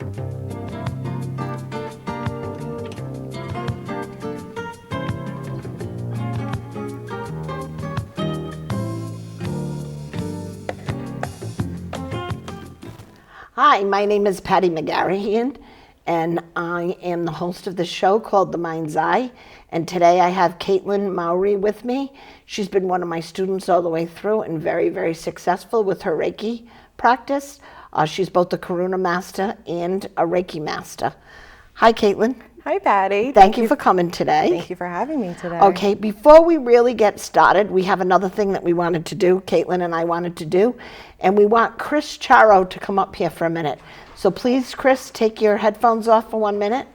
Hi, my name is Patty McGarrahan, and I am the host of the show called The Mind's Eye. And today I have Katelyn Mowry with me. She's been one of my students all the way through and very, very successful with her Reiki practice. She's both a Karuna master and a Reiki master. Hi, Katelyn. Hi, Patty. Thank you for coming today. Thank you for having me today. Okay, before we really get started, we have another thing that we wanted to do, Katelyn and I wanted to do, and we want Chris Charo to come up here for a minute. So please, Chris, take your headphones off for 1 minute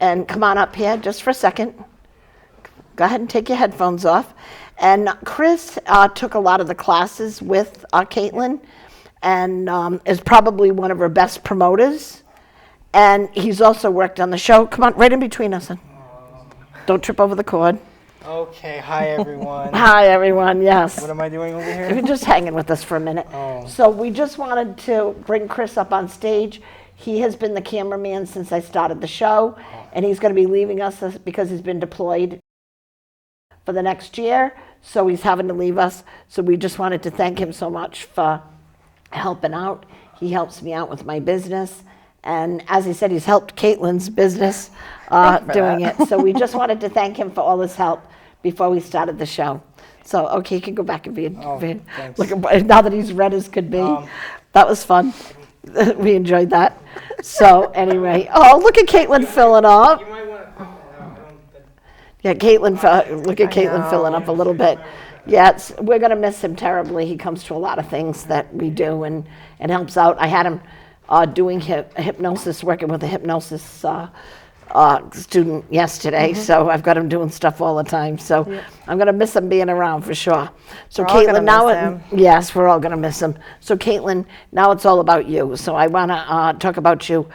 and come on up here just for a second. Go ahead and take your headphones off. And Chris took a lot of the classes with Katelyn and is probably one of her best promoters. And he's also worked on the show. Come on, right in between us. Don't trip over the cord. Okay, hi everyone. Hi everyone, yes. What am I doing over here? You're just hanging with us for a minute. Oh. So we just wanted to bring Chris up on stage. He has been the cameraman since I started the show, and he's going to be leaving us because he's been deployed for the next year, so he's having to leave us. So we just wanted to thank him so much for helping out. He helps me out with my business. And as he said, he's helped Katelyn's business doing it. So we just wanted to thank him for all his help before we started the show. So, okay, you can go back and be. Thanks. Look at, now that he's red as could be. That was fun. We enjoyed that. So anyway, look at Katelyn filling up. You might want to cut that out. Yeah, Katelyn, look at Katelyn filling up a little bit. Yeah, we're going to miss him terribly. He comes to a lot of things that we do and helps out. I had him doing hypnosis, working with a hypnosis student yesterday, so I've got him doing stuff all the time. So I'm going to miss him being around for sure. So Katelyn, now yes, we're all going to miss him. So Katelyn, now it's all about you. So I want to talk about you.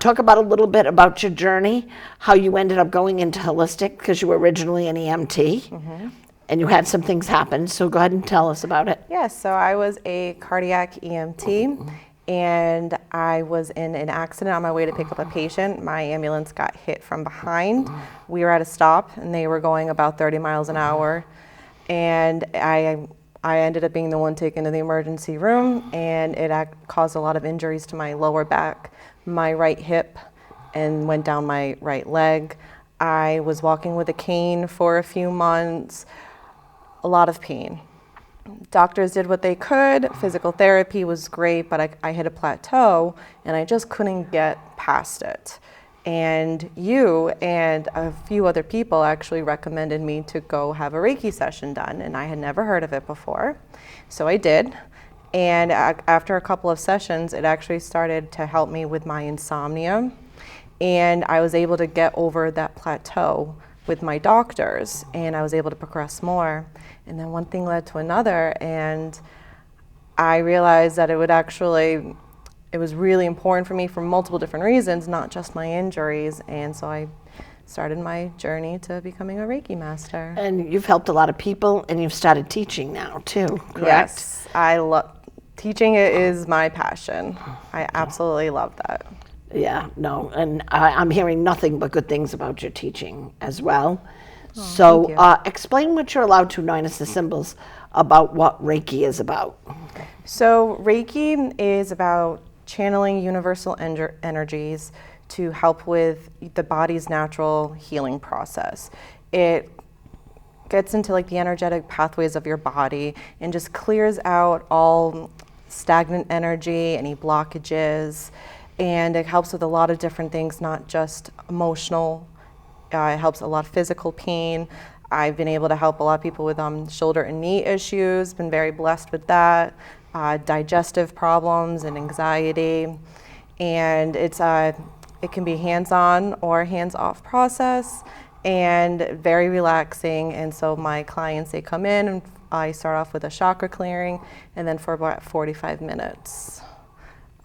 Talk about a little bit about your journey, how you ended up going into holistic because you were originally an EMT. And you had some things happen. So go ahead and tell us about it. Yes, so I was a cardiac EMT. And I was in an accident on my way to pick up a patient. My ambulance got hit from behind. We were at a stop and they were going about 30 miles an hour. And I ended up being the one taken to the emergency room, and it caused a lot of injuries to my lower back, my right hip, and went down my right leg. I was walking with a cane for a few months, a lot of pain. Doctors did what they could. Physical therapy was great, but I hit a plateau and I just couldn't get past it. And you and a few other people actually recommended me to go have a Reiki session done, and I had never heard of it before. So I did. And after a couple of sessions, it actually started to help me with my insomnia. And I was able to get over that plateau with my doctors, and I was able to progress more. And then one thing led to another, and I realized that it was really important for me for multiple different reasons, not just my injuries. And so I started my journey to becoming a Reiki master. And you've helped a lot of people, and you've started teaching now too, correct? Yes, I love teaching. It is my passion. I absolutely love that. Yeah, no, and I'm hearing nothing but good things about your teaching as well. So explain what you're allowed to, minus the symbols, about what Reiki is about. So Reiki is about channeling universal energies to help with the body's natural healing process. It gets into like the energetic pathways of your body and just clears out all stagnant energy, any blockages, and it helps with a lot of different things, not just emotional. It helps a lot of physical pain. I've been able to help a lot of people with shoulder and knee issues, been very blessed with that, digestive problems and anxiety. And it can be hands-on or hands-off process and very relaxing. And so my clients, they come in and I start off with a chakra clearing and then for about 45 minutes.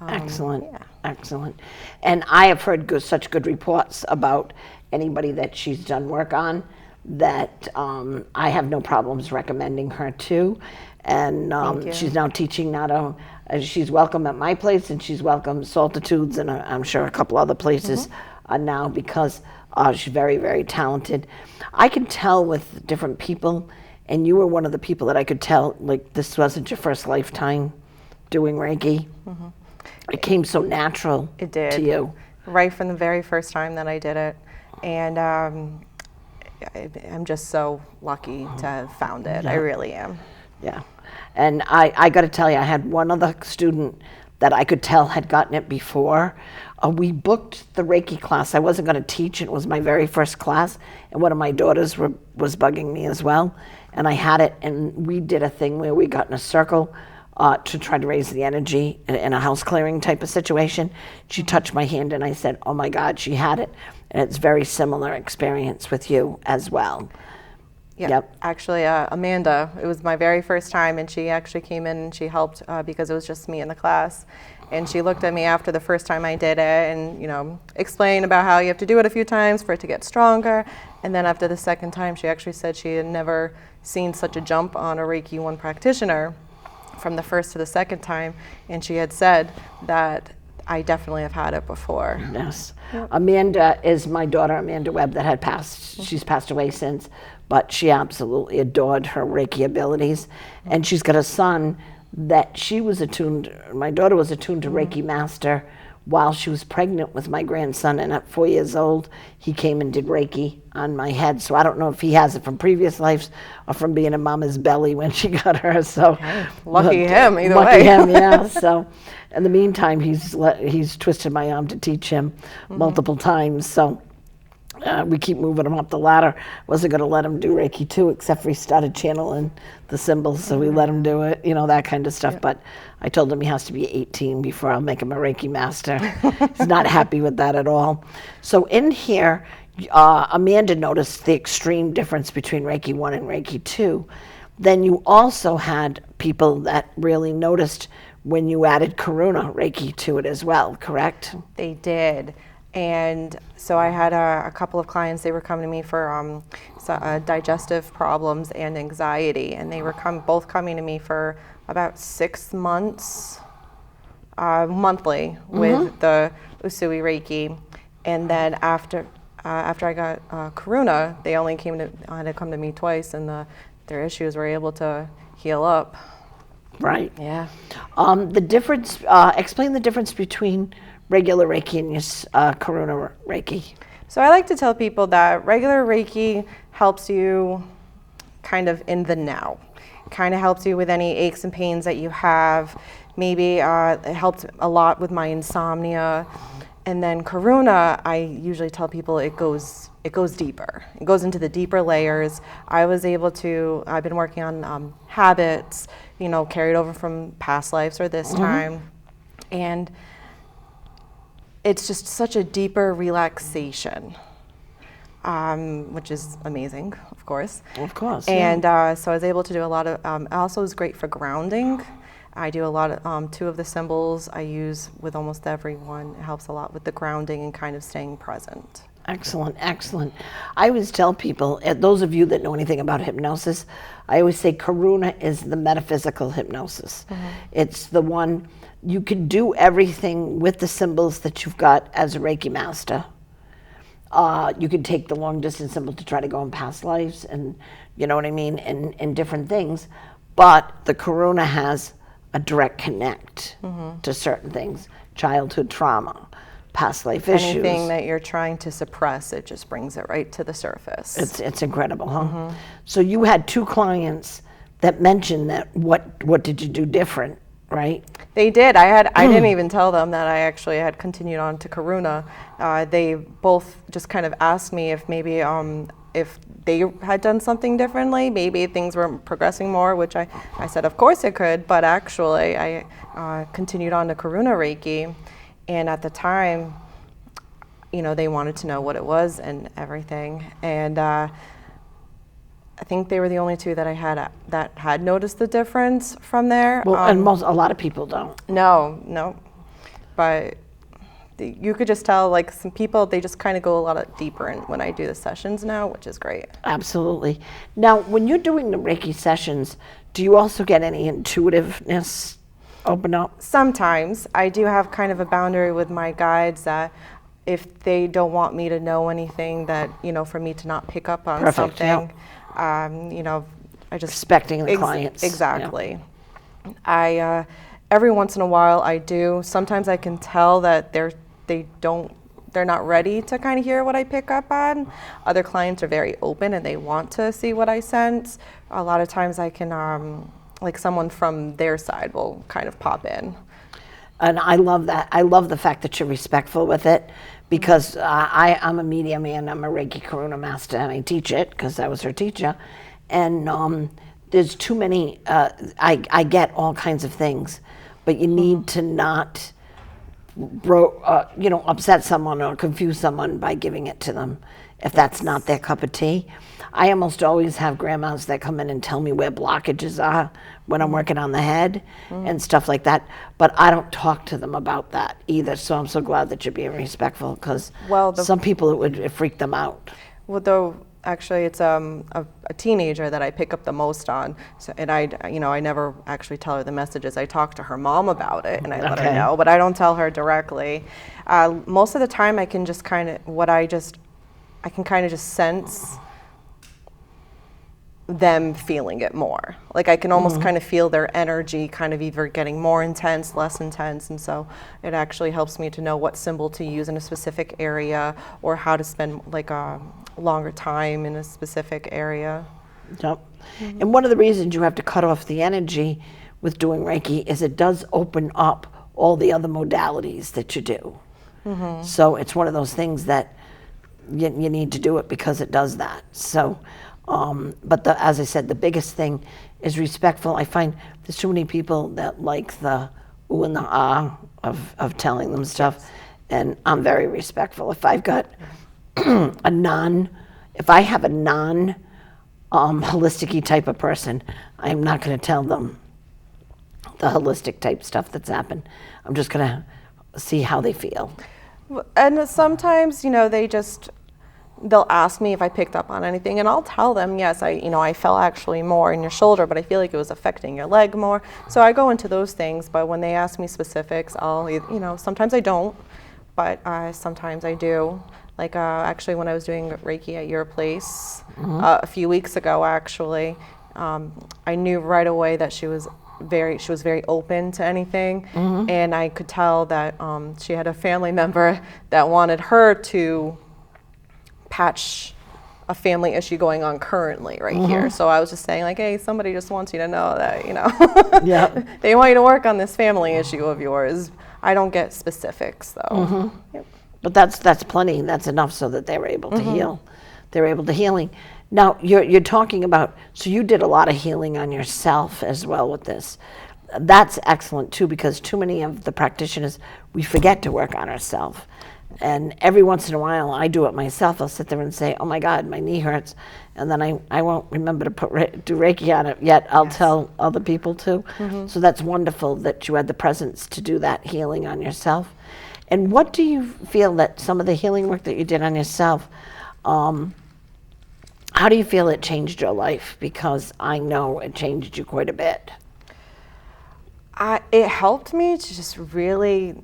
Excellent, excellent. And I have heard such good reports about anybody that she's done work on that I have no problems recommending her to. And she's now teaching she's welcome at my place, and she's welcome Saltitudes, and I'm sure a couple other places now, because she's very, very talented. I can tell with different people, and you were one of the people that I could tell, like, this wasn't your first lifetime doing Reiki. It came so natural It did. to you. Right from the very first time that I did it. And I'm just so lucky to have found it. I really am. Yeah. And I got to tell you, I had one other student that I could tell had gotten it before. We booked the Reiki class. I wasn't going to teach. It was my very first class. And one of my daughters was bugging me as well. And I had it, and we did a thing where we got in a circle to try to raise the energy in a house clearing type of situation. She touched my hand, and I said, oh my God, she had it. And it's very similar experience with you as well. Yeah. Yep. Actually, Amanda, it was my very first time, and she actually came in and she helped because it was just me in the class. And she looked at me after the first time I did it and, explained about how you have to do it a few times for it to get stronger. And then after the second time, she actually said she had never seen such a jump on a Reiki 1 practitioner from the first to the second time. And she had said that I definitely have had it before. Yes. Yep. Amanda is my daughter, Amanda Webb, that had passed. She's passed away since, but she absolutely adored her Reiki abilities. And she's got a son that she was attuned, my daughter was attuned to Reiki Master while she was pregnant with my grandson, and at 4 years old, he came and did Reiki on my head. So I don't know if he has it from previous lives or from being in Mama's belly when she got her. So lucky him, either lucky way. him, yeah. So in the meantime, he's twisted my arm to teach him multiple times. So we keep moving him up the ladder. Wasn't going to let him do Reiki 2, except for he started channeling the symbols, so we let him do it, that kind of stuff. But I told him he has to be 18 before I'll make him a Reiki master. He's not happy with that at all. So in here, Amanda noticed the extreme difference between Reiki 1 and Reiki 2. Then you also had people that really noticed when you added Karuna Reiki to it as well, correct? They did. And so I had a couple of clients, they were coming to me for digestive problems and anxiety, and they were both coming to me for about 6 months, monthly, with the Usui Reiki. And then after I got Karuna, they only had to come to me twice, and their issues were able to heal up. Right. Yeah. The difference, explain the difference between regular Reiki and Karuna Reiki. So I like to tell people that regular Reiki helps you kind of in the now. Kind of helps you with any aches and pains that you have. Maybe it helped a lot with my insomnia. And then Karuna, I usually tell people it goes deeper. It goes into the deeper layers. I've been working on habits, carried over from past lives or this time. And it's just such a deeper relaxation, which is amazing, of course. Of course. And so I was able to do a lot of, also is great for grounding. I do a lot of, 2 of the symbols I use with almost everyone. It helps a lot with the grounding and kind of staying present. Excellent, excellent. I always tell people, those of you that know anything about hypnosis, I always say Karuna is the metaphysical hypnosis. It's the one, you can do everything with the symbols that you've got as a Reiki master. You can take the long distance symbol to try to go in past lives and, you know what I mean, and different things. But the Karuna has a direct connect to certain things, childhood trauma, past life issues. Anything that you're trying to suppress, it just brings it right to the surface. It's incredible, huh? So you had 2 clients that mentioned that. What did you do different, right? They did. I didn't even tell them that I actually had continued on to Karuna. They both just kind of asked me if maybe if they had done something differently, maybe things were progressing more, which I said, of course it could, but actually I continued on to Karuna Reiki. And at the time, they wanted to know what it was and everything. And I think they were the only 2 that I had that had noticed the difference from there. Well, and a lot of people don't. No. But you could just tell, like, some people, they just kind of go a lot deeper in when I do the sessions now, which is great. Absolutely. Now, when you're doing the Reiki sessions, do you also get any intuitiveness open up? Sometimes I do have kind of a boundary with my guides that if they don't want me to know anything, that, for me to not pick up on Perfect, something, I just Respecting the clients. Exactly. I every once in a while I do. Sometimes I can tell that they're not ready to kind of hear what I pick up on. Other clients are very open and they want to see what I sense. A lot of times I can, like someone from their side will kind of pop in. And I love that. I love the fact that you're respectful with it, because I'm a medium and I'm a Reiki Karuna master, and I teach it because I was her teacher. And there's too many, I get all kinds of things, but you need to not upset someone or confuse someone by giving it to them if that's not their cup of tea. I almost always have grandmas that come in and tell me where blockages are when I'm working on the head and stuff like that, but I don't talk to them about that either. So I'm so glad that you're being respectful, because some people it would freak them out. Well, though, actually, it's a teenager that I pick up the most on. So, and I never actually tell her the messages. I talk to her mom about it, and I let her know, but I don't tell her directly. Most of the time, I can just kind of I can kind of just sense them feeling it more. Like I can almost kind of feel their energy kind of either getting more intense, less intense, and so it actually helps me to know what symbol to use in a specific area, or how to spend like a longer time in a specific area. Yep. And one of the reasons you have to cut off the energy with doing Reiki is it does open up all the other modalities that you do. So it's one of those things that you need to do it because it does that. So but as I said, the biggest thing is respectful. I find there's too many people that like the ooh and the ah of telling them stuff, and I'm very respectful. If I've got if I have a holistic-y type of person, I'm not going to tell them the holistic type stuff that's happened. I'm just going to see how they feel. And sometimes, they'll ask me if I picked up on anything, and I'll tell them, yes, I felt actually more in your shoulder, but I feel like it was affecting your leg more. So I go into those things, but when they ask me specifics, sometimes I don't, but sometimes I do. Like actually when I was doing Reiki at your place a few weeks ago, actually, I knew right away that she was very open to anything, and I could tell that she had a family member that wanted her to patch a family issue going on currently right here. So I was just saying, like, hey, somebody just wants you to know that, they want you to work on this family issue of yours. I don't get specifics though. Yep. But that's plenty. That's enough so that they were able to heal. They're able to healing. Now you're talking about, so you did a lot of healing on yourself as well with this. That's excellent too, because too many of the practitioners, we forget to work on ourselves. And every once in a while, I do it myself. I'll sit there and say, oh my God, my knee hurts. And then I won't remember to do Reiki on it yet. I'll tell other people to. So that's wonderful that you had the presence to do that healing on yourself. And what do you feel that some of the healing work that you did on yourself, how do you feel it changed your life? Because I know it changed you quite a bit. It helped me to just really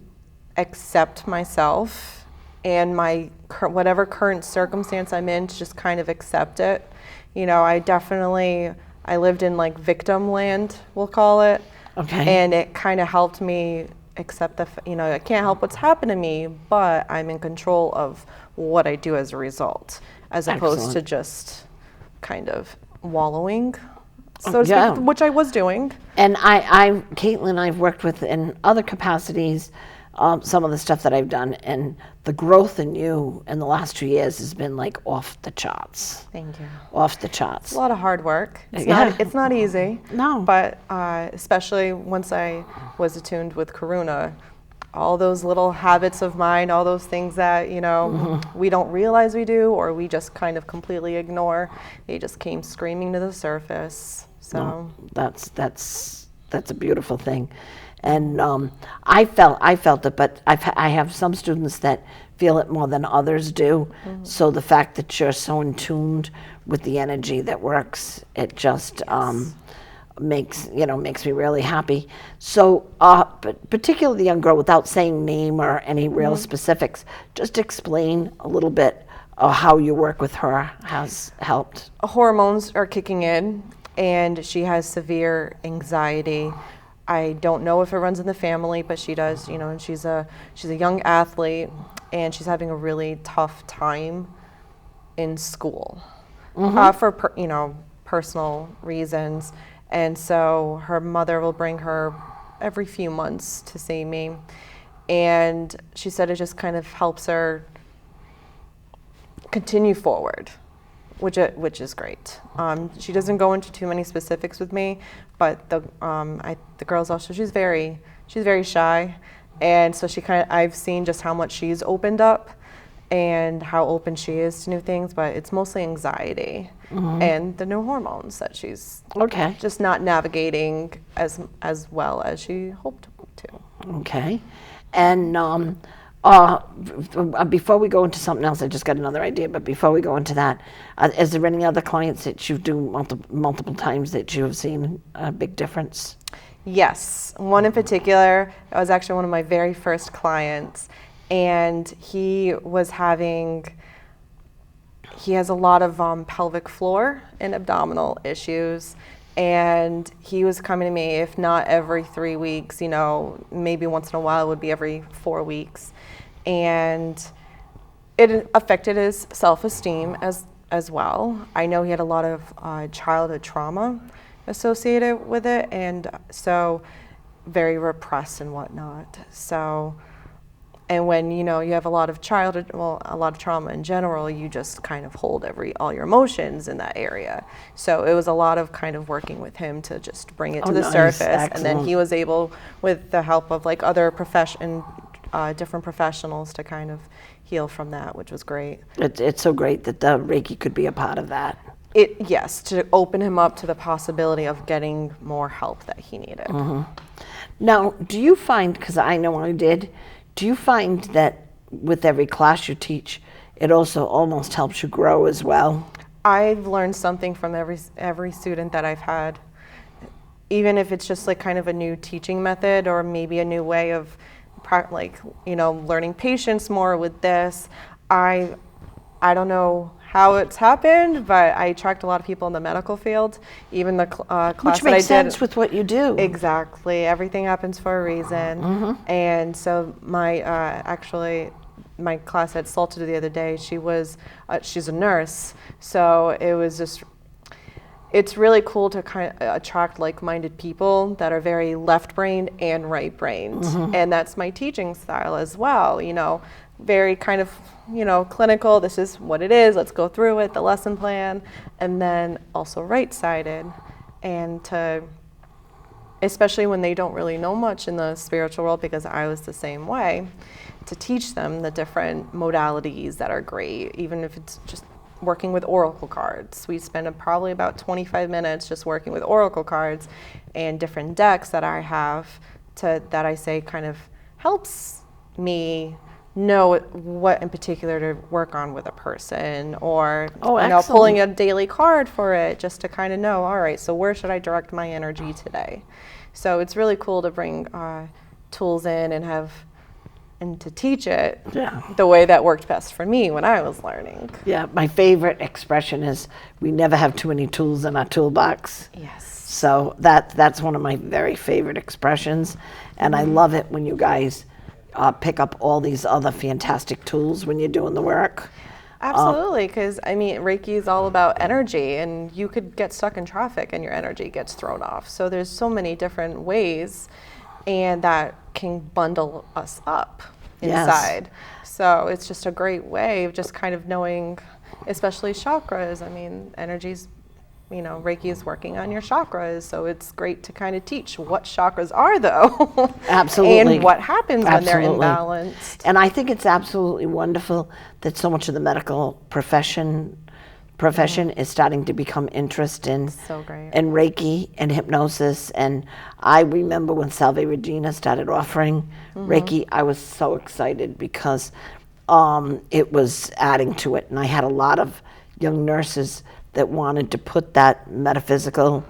accept myself and my whatever current circumstance I'm in, to just kind of accept it. I lived in like victim land, we'll call it. Okay. And it kind of helped me accept I can't help what's happened to me, but I'm in control of what I do as a result, as opposed to just kind of wallowing, so to speak, which I was doing. And Katelyn, I've worked with in other capacities, some of the stuff that I've done, and the growth in you in the last 2 years has been like off the charts. Thank you. Off the charts. It's a lot of hard work. It's not easy. No. But especially once I was attuned with Karuna, all those little habits of mine, all those things that we don't realize we do, or we just kind of completely ignore, they just came screaming to the surface. So that's a beautiful thing. And I felt it, but I have some students that feel it more than others do. So the fact that you're so in tuned with the energy that works, it just makes me really happy. So, but particularly the young girl, without saying name or any real specifics, just explain a little bit how your work with her has helped. Hormones are kicking in, and she has severe anxiety. I don't know if it runs in the family, but she does, and she's a young athlete, and she's having a really tough time in school for personal reasons. And so her mother will bring her every few months to see me, and she said it just kind of helps her continue forward, which is great. She doesn't go into too many specifics with me, but the girls also, she's very shy, and so I've seen just how much she's opened up and how open she is to new things, but it's mostly anxiety and the new hormones that she's just not navigating as well as she hoped to. Okay. And before we go into something else, I just got another idea, but before we go into that, is there any other clients that you do multiple times that you have seen a big difference? Yes, one in particular, that was actually one of my very first clients, and he has a lot of pelvic floor and abdominal issues, and he was coming to me, if not every 3 weeks, maybe once in a while, it would be every 4 weeks. And it affected his self-esteem as well. I know he had a lot of childhood trauma associated with it, and so very repressed and whatnot. So, and when you have a lot of a lot of trauma in general, you just kind of hold all your emotions in that area. So it was a lot of kind of working with him to just bring it to the surface. Excellent. And then he was able, with the help of like other different professionals, to kind of heal from that, which was great. It's so great that the Reiki could be a part of that. Yes, to open him up to the possibility of getting more help that he needed. Now, do you find, because I know I did, do you find that with every class you teach, it also almost helps you grow as well? I've learned something from every student that I've had, even if it's just like kind of a new teaching method or maybe a new way of learning patience more with this. I don't know how it's happened, but I attract a lot of people in the medical field. Even the class Which that I makes did. sense with what you do. Exactly. Everything happens for a reason. And so my class at Salted the other day, she's a nurse. So it was just, it's really cool to kind of attract like-minded people that are very left-brained and right-brained. And that's my teaching style as well, very kind of, clinical, this is what it is, let's go through it, the lesson plan, and then also right-sided. And especially when they don't really know much in the spiritual world, because I was the same way, to teach them the different modalities that are great, even if it's just working with oracle cards. We spend probably about 25 minutes just working with oracle cards and different decks that I have that I say kind of helps me know what in particular to work on with a person, or pulling a daily card for it just to kind of know, all right, so where should I direct my energy today? So it's really cool to bring tools in and to teach it the way that worked best for me when I was learning. Yeah, my favorite expression is, we never have too many tools in our toolbox. Yes. So that's one of my very favorite expressions, and I love it when you guys pick up all these other fantastic tools when you're doing the work. Absolutely, because Reiki is all about energy, and you could get stuck in traffic and your energy gets thrown off. So there's so many different ways, and that can bundle us up inside. Yes. So it's just a great way of just kind of knowing, especially chakras. Energy's, Reiki is working on your chakras, so it's great to kind of teach what chakras are, though. Absolutely. And what happens when they're imbalanced. And I think it's absolutely wonderful that so much of the medical profession is starting to become interested in Reiki and hypnosis. And I remember when Salve Regina started offering Reiki, I was so excited because it was adding to it. And I had a lot of young nurses that wanted to put that metaphysical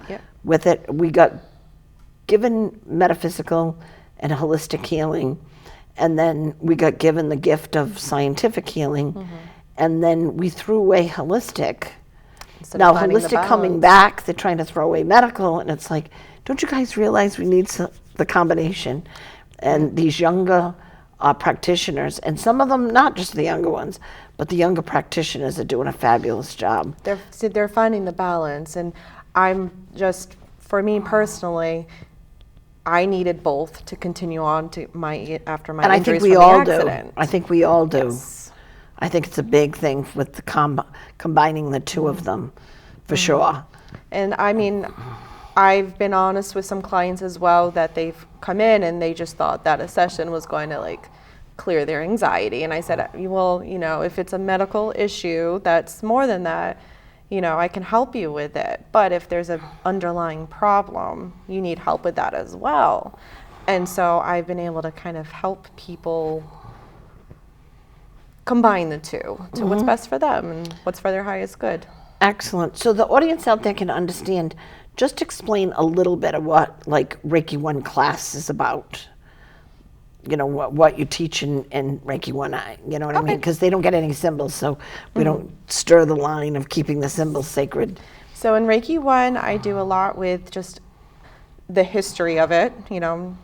with it. We got given metaphysical and holistic healing, and then we got given the gift of scientific healing, and then we threw away holistic. Instead of Now, finding the holistic coming balance. back, they're trying to throw away medical, and it's like, don't you guys realize we need the combination? And these younger practitioners, and some of them, not just the younger ones, but the younger practitioners are doing a fabulous job. They're finding the balance, and I'm just, for me personally, I needed both to continue on to after my And I injuries think we from the all do. accident. I think we all do. Yes. I think it's a big thing with the combining the two of them, for sure. And I mean, I've been honest with some clients as well that they've come in and they just thought that a session was going to like clear their anxiety. And I said, well, you know, if it's a medical issue that's more than that, you know, I can help you with it. But if there's an underlying problem, you need help with that as well. And so I've been able to kind of help people combine the two to what's best for them and what's for their highest good. Excellent. So the audience out there can understand, just explain a little bit of what like Reiki 1 class is about. You know, what you teach in Reiki 1, you know what I mean? Because they don't get any symbols, so we don't stir the line of keeping the symbols sacred. So in Reiki 1, I do a lot with just the history of it, you know,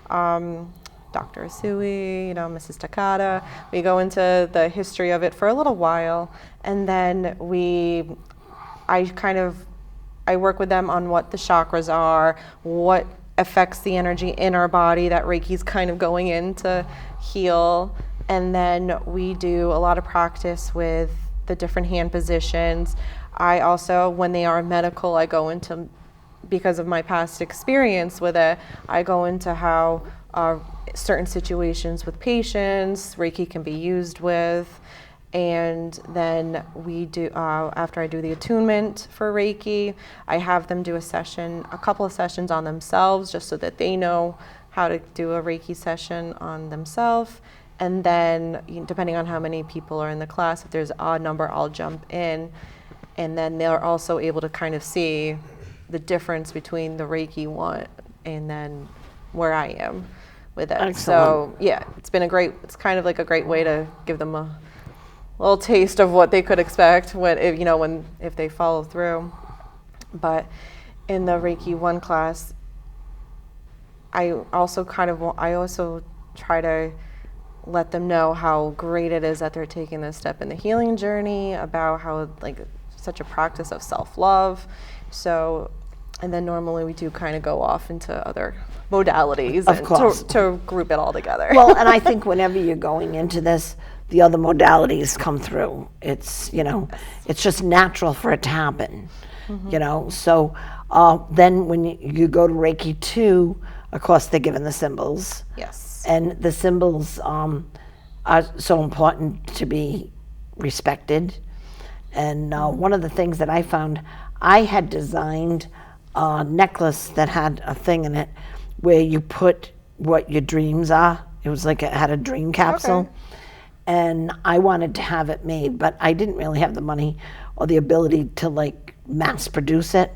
Dr. Asui, you know, Mrs. Takata. We go into the history of it for a little while, and then I work with them on what the chakras are, what affects the energy in our body that Reiki's kind of going in to heal. And then we do a lot of practice with the different hand positions. I also, when they are medical, I go into, because of my past experience with it, I go into how certain situations with patients Reiki can be used with. And then we do, after I do the attunement for Reiki, I have them do a couple of sessions on themselves, just so that they know how to do a Reiki session on themselves. And then, depending on how many people are in the class, if there's an odd number, I'll jump in. And then they're also able to kind of see the difference between the Reiki 1 and then where I am with it. Excellent. So yeah, it's kind of like a great way to give them a little taste of what they could expect if they follow through. But in the Reiki 1 class, I also try to let them know how great it is that they're taking this step in the healing journey, about how like such a practice of self-love. So, and then normally we do kind of go off into other modalities Of course. to group it all together. Well, and I think whenever you're going into this, the other modalities come through. It's, you know, it's just natural for it to happen, you know. So then when you go to Reiki 2, of course, they're given the symbols. Yes. And the symbols are so important to be respected. And one of the things that I found, I had designed a necklace that had a thing in it where you put what your dreams are. It was like it had a dream capsule. Okay. And I wanted to have it made, but I didn't really have the money or the ability to like mass produce it.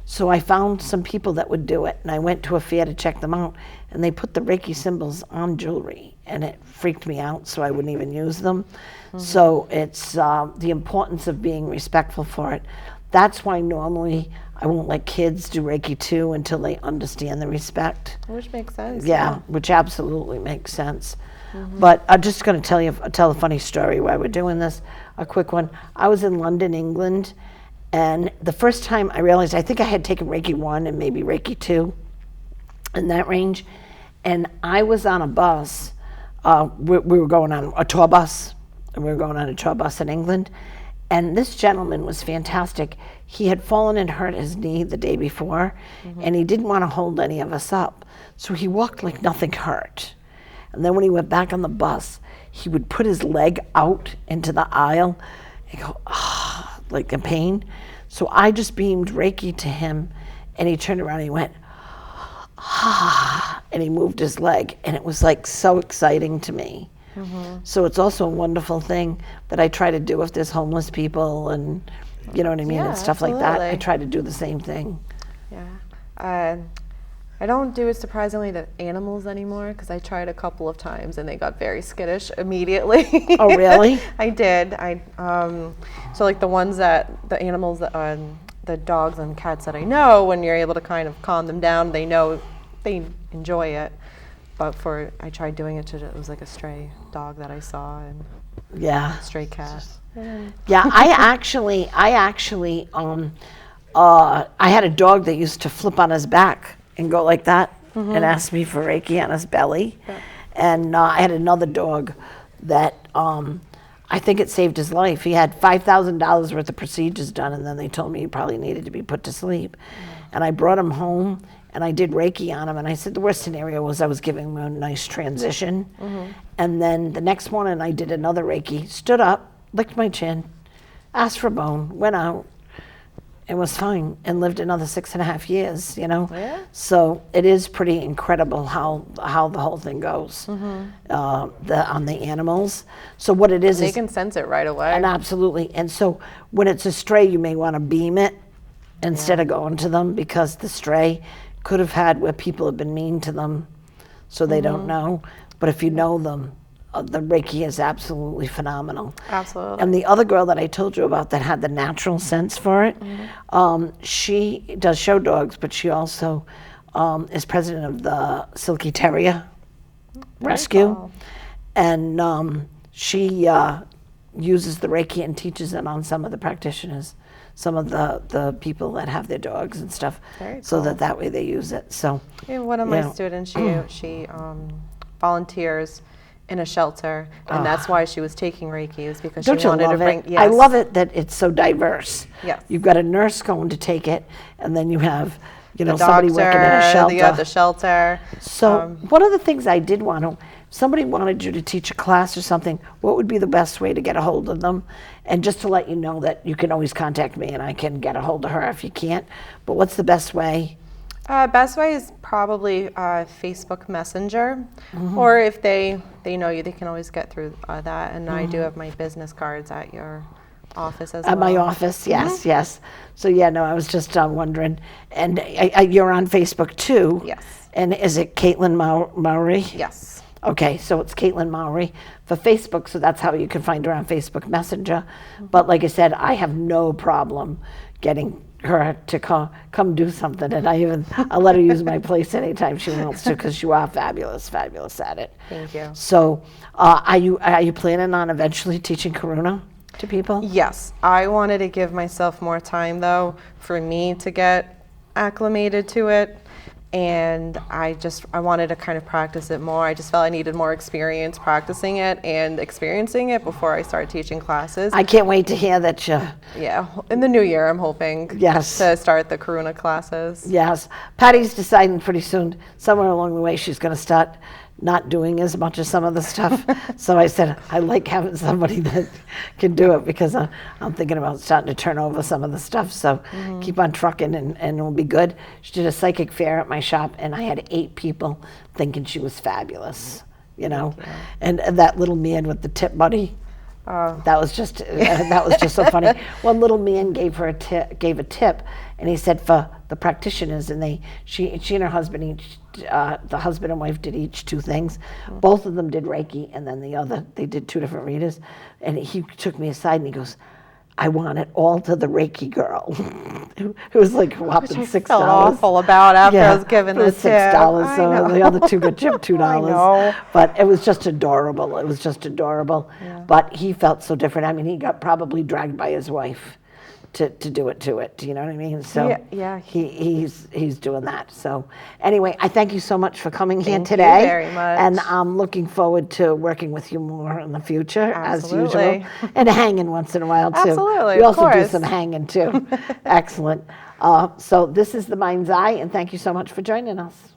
So I found some people that would do it, and I went to a fair to check them out, and they put the Reiki symbols on jewelry, and it freaked me out, so I wouldn't even use them. So it's the importance of being respectful for it. That's why normally I won't let kids do Reiki 2 until they understand the respect. Which makes sense. Yeah, which absolutely makes sense. But I'm just going to tell a funny story while we're doing this, a quick one. I was in London, England, and the first time I realized, I think I had taken Reiki 1 and maybe Reiki 2 in that range, and I was on a bus. We were going on a tour bus, and we were going on a tour bus in England, and this gentleman was fantastic. He had fallen and hurt his knee the day before, and he didn't want to hold any of us up, so he walked like nothing hurt. And then when he went back on the bus, he would put his leg out into the aisle and go, like in pain. So I just beamed Reiki to him, and he turned around and he went, and he moved his leg. And it was like so exciting to me. So it's also a wonderful thing that I try to do if there's homeless people and, you know what I mean, Yeah, and stuff like that. I absolutely. try to do the same thing. Yeah. I don't do it surprisingly to animals anymore because I tried a couple of times and they got very skittish immediately. Oh, really? I did. So like the ones that the animals that the dogs and cats that I know, when you're able to kind of calm them down, they know they enjoy it. But I tried doing it it was like a stray dog that I saw and Yeah. stray cat. Yeah, I actually, I had a dog that used to flip on his back and go like that and ask me for Reiki on his belly. Yeah. And I had another dog that I think it saved his life. He had $5,000 worth of procedures done, and then they told me he probably needed to be put to sleep. And I brought him home, and I did Reiki on him, and I said the worst scenario was I was giving him a nice transition. And then the next morning I did another Reiki, stood up, licked my chin, asked for a bone, went out, and was fine, and lived another 6.5 years, you know? Yeah. So it is pretty incredible how the whole thing goes on the animals. So what it is They can sense it right away. and absolutely. And so when it's a stray, you may want to beam it instead of going to them, because the stray could have had where people have been mean to them, so they don't know. But if you know them, the Reiki is absolutely phenomenal. Absolutely. And the other girl that I told you about that had the natural sense for it, she does show dogs, but she also is president of the Silky Terrier Rescue. cool. And she uses the Reiki and teaches it on some of the practitioners, some of the people that have their dogs and stuff, Very so cool. that way they use it. So Yeah, one of my Yeah. students, she volunteers in a shelter, and that's why she was taking Reiki, is because don't she you wanted love to bring. it? Yes. I love it that it's so diverse. Yes. You've got a nurse going to take it, and then you have, The somebody doctor, working in a shelter. the shelter. So one of the things I did want to, if somebody wanted you to teach a class or something, what would be the best way to get a hold of them? And just to let you know that you can always contact me and I can get a hold of her if you can't. But what's the best way? Best way is probably Facebook Messenger, or if they know you, they can always get through that. And I do have my business cards at your office as well. At my office, yes, yes. So yeah, no, I was just wondering. And you're on Facebook too? Yes. And is it Katelyn Mowry? Yes. Okay, so it's Katelyn Mowry for Facebook, so that's how you can find her on Facebook Messenger. But like I said, I have no problem getting her to come do something, and I'll let her use my place anytime she wants to, because you are fabulous at it. Thank you. So, are you planning on eventually teaching Karuna to people? Yes, I wanted to give myself more time though for me to get acclimated to it, and I wanted to kind of practice it more. I just felt I needed more experience practicing it and experiencing it before I started teaching classes. I can't wait to hear that you. Yeah, in the new year I'm hoping Yes. to start the Karuna classes. Yes, Patty's deciding pretty soon, somewhere along the way, she's going to start not doing as much of some of the stuff. So I said, I like having somebody that can do it, because I'm thinking about starting to turn over some of the stuff. So keep on trucking and it'll be good. She did a psychic fair at my shop, and I had 8 people thinking she was fabulous, And that little man with the tip buddy. That was just so funny. One little man gave a tip, and he said for the practitioners, and she and her husband each, the husband and wife did each 2 things. Both of them did Reiki, and then they did 2 different readers. And he took me aside and he goes, I want it all to the Reiki girl. It was like a whopping $6. I felt awful about after I was given it the was tip. $6. I So know. the other 2 got chipped $2. I know. But it was just adorable. It was just adorable. But he felt so different. I mean, he got probably dragged by his wife to do it to it. Do you know what I mean? So Yeah. he's doing that. So anyway, I thank you so much for coming here Thank you today. very much. And I'm looking forward to working with you more in the future, as Absolutely. usual. And hanging once in a while, too. Absolutely, We of also do course. some hanging, too. Excellent. So this is the Mind's Eye, and thank you so much for joining us.